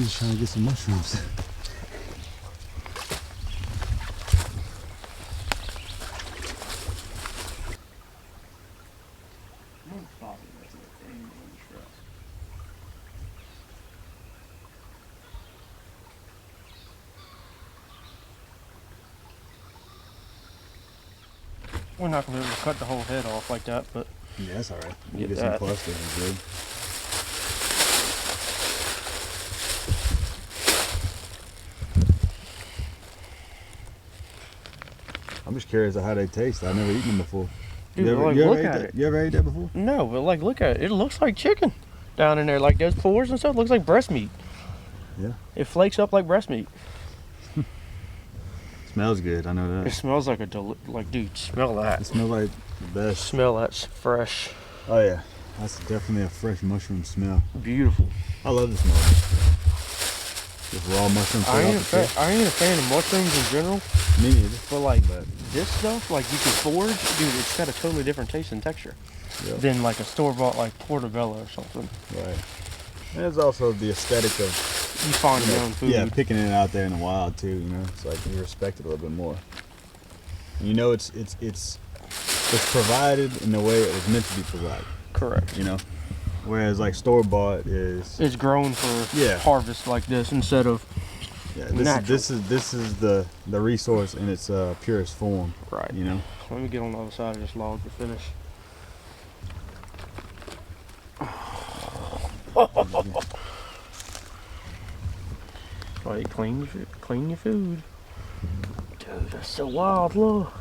just trying to get some mushrooms. We're not gonna be able to cut the whole head off like that, but Yeah, that's all right. Get Get some that. clusters is good. I'm just curious of how they taste. I've never eaten them before. Dude, you ever, like, you ever look ate at that? it. You ever ate that before? no, but like, look at it. It looks like chicken down in there, like those pores and stuff. Looks like breast meat. Yeah. It flakes up like breast meat. Smells good. I know It that. smells like like, dude, smell that. It smells like the best. Smell that's fresh, Oh yeah, that's definitely a fresh mushroom smell. beautiful. I love the smell. Just raw mushroom. I ain't a fan of mushrooms in general, Me neither. but like But this stuff, like you can forage, dude. It's got a totally different taste and texture Yep. than like a store bought like portobello or something. right. And it's also the aesthetic of You find your own food. yeah, picking it out there in the wild too. You know, it's like you respect it a little bit more. And you know, it's provided in the way it was meant to be provided. Correct. You know, whereas like store bought is It's grown for Yeah. harvest like this instead of yeah, natural. this is the resource in its purest form. right. You know. Let me get on the other side of this log to finish. Like clean your food. Dude, that's so wild, look.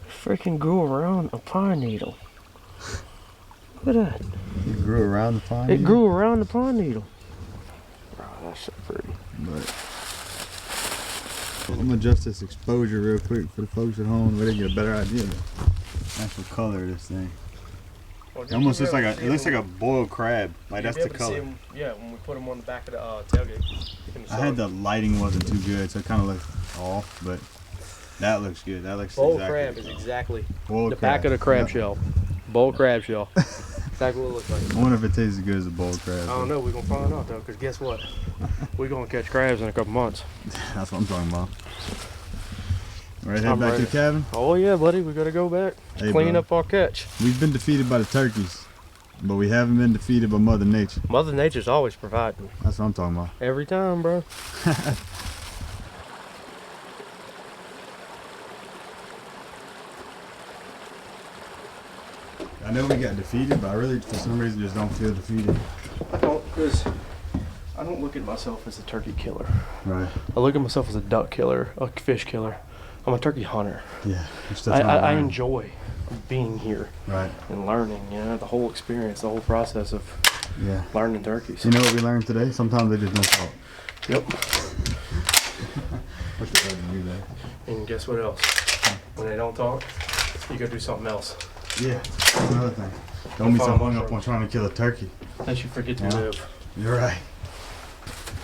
It freaking grew around a pine needle. Look at that. It grew around the pine. It grew around the pine needle. Oh, that's so pretty. But I'm gonna adjust this exposure real quick for the folks at home, where they get a better idea of the actual color of this thing. It almost looks like it looks like a boiled crab. Like that's the color. Yeah, when we put them on the back of the tailgate. I had the lighting wasn't too good, so it kind of looked off, but that looks good. That looks boiled exactly crab is exactly boiled the back of the crab Yep. shell. Boiled crab shell. Exactly what it looks like. I wonder if it tastes as good as a boiled crab. I don't know. We're gonna find out though, because guess what? We're gonna catch crabs in a couple months. That's what I'm talking about. Ready to head I'm back to ready. the cabin? Oh yeah, buddy. We gotta go back. Hey, Clean bro. up our catch. We've been defeated by the turkeys, but we haven't been defeated by Mother Nature. Mother Nature's always providing. That's what I'm talking about. Every time, bro. I know we got defeated, but I really, for some reason, just don't feel defeated. I don't, because I don't look at myself as a turkey killer. Right. I look at myself as a duck killer, a fish killer. I'm a turkey hunter. Yeah. You're still I trying to learn. enjoy being here Right. and learning, you know, the whole experience, the whole process of Yeah. learning turkeys. You know what we learned today? Sometimes they just don't talk. Yep. What's the better to do that? And guess what else? When they don't talk, you go do something else. Yeah. That's another thing. Don't be so hung up on trying to kill a turkey. That you forget to Yeah. live. You're right.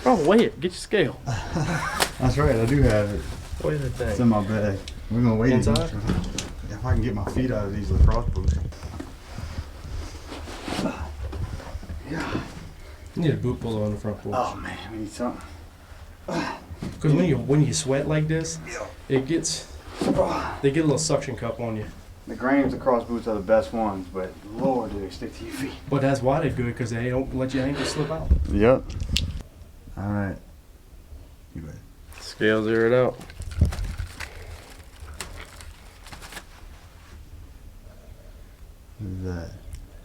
Oh, weigh it. Get your scale. That's right. I do have it. Weigh the It's thing. in my bag. We're gonna wait. Inside? If I can get my feet out of these lacrosse boots. You need a boot puller on the front porch. Oh man, we need something. Because when you sweat like this, it gets they get a little suction cup on you. The Graham's lacrosse boots are the best ones, but Lord, do they stick to your feet. But that's why they're good, because they don't let your ankles slip out. Yep. All right. You ready? Scale zeroed out. What is that?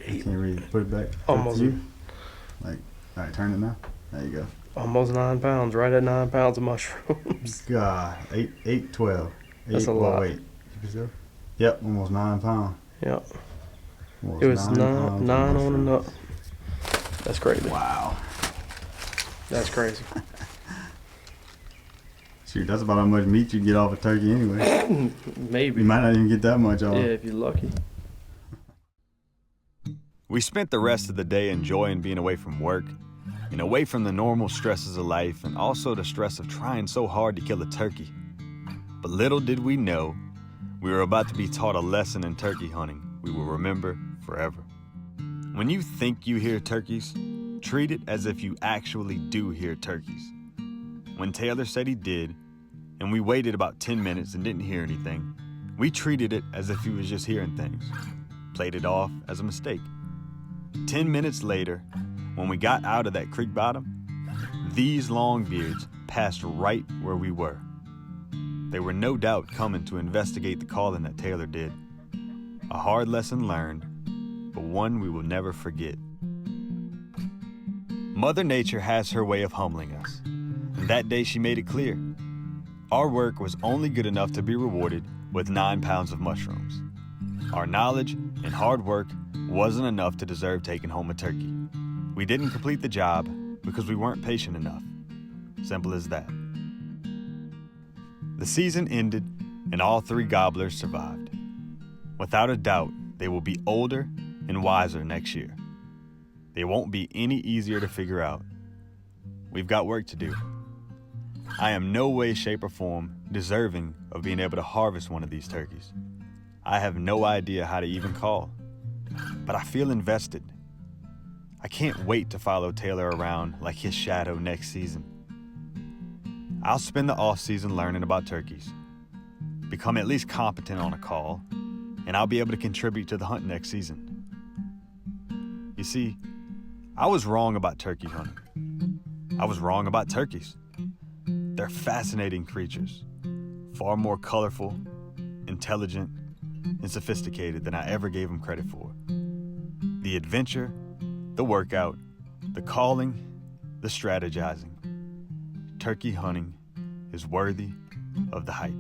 I can't read it. Put it back. Almost. To you. Like, all right, turn it now. There you go. Almost 9 pounds, right at 9 pounds of mushrooms. God, 12. That's a lot. Wait. Keep it still. Yep, almost 9 pounds. Yep. Almost It was pounds of nine on a mushrooms. nut. That's crazy. Wow. That's crazy. Shoot, that's about how much meat you get off a turkey anyway. Maybe. You might not even get that much off. Yeah, if you're lucky. We spent the rest of the day enjoying being away from work and away from the normal stresses of life and also the stress of trying so hard to kill a turkey. But little did we know, we were about to be taught a lesson in turkey hunting we will remember forever. When you think you hear turkeys, treat it as if you actually do hear turkeys. When Taylor said he did, and we waited about 10 minutes and didn't hear anything, we treated it as if he was just hearing things, played it off as a mistake. 10 minutes later, when we got out of that creek bottom, these longbeards passed right where we were. They were no doubt coming to investigate the calling that Taylor did. A hard lesson learned, but one we will never forget. Mother Nature has her way of humbling us, and that day she made it clear. Our work was only good enough to be rewarded with 9 pounds of mushrooms. Our knowledge and hard work wasn't enough to deserve taking home a turkey. We didn't complete the job because we weren't patient enough. Simple as that. The season ended and all 3 gobblers survived. Without a doubt, they will be older and wiser next year. They won't be any easier to figure out. We've got work to do. I am no way, shape, or form deserving of being able to harvest one of these turkeys. I have no idea how to even call, but I feel invested. I can't wait to follow Taylor around like his shadow next season. I'll spend the off-season learning about turkeys, become at least competent on a call, and I'll be able to contribute to the hunt next season. You see, I was wrong about turkey hunting. I was wrong about turkeys. They're fascinating creatures, far more colorful, intelligent, and sophisticated than I ever gave them credit for. The adventure, the workout, the calling, the strategizing. Turkey hunting is worthy of the hype.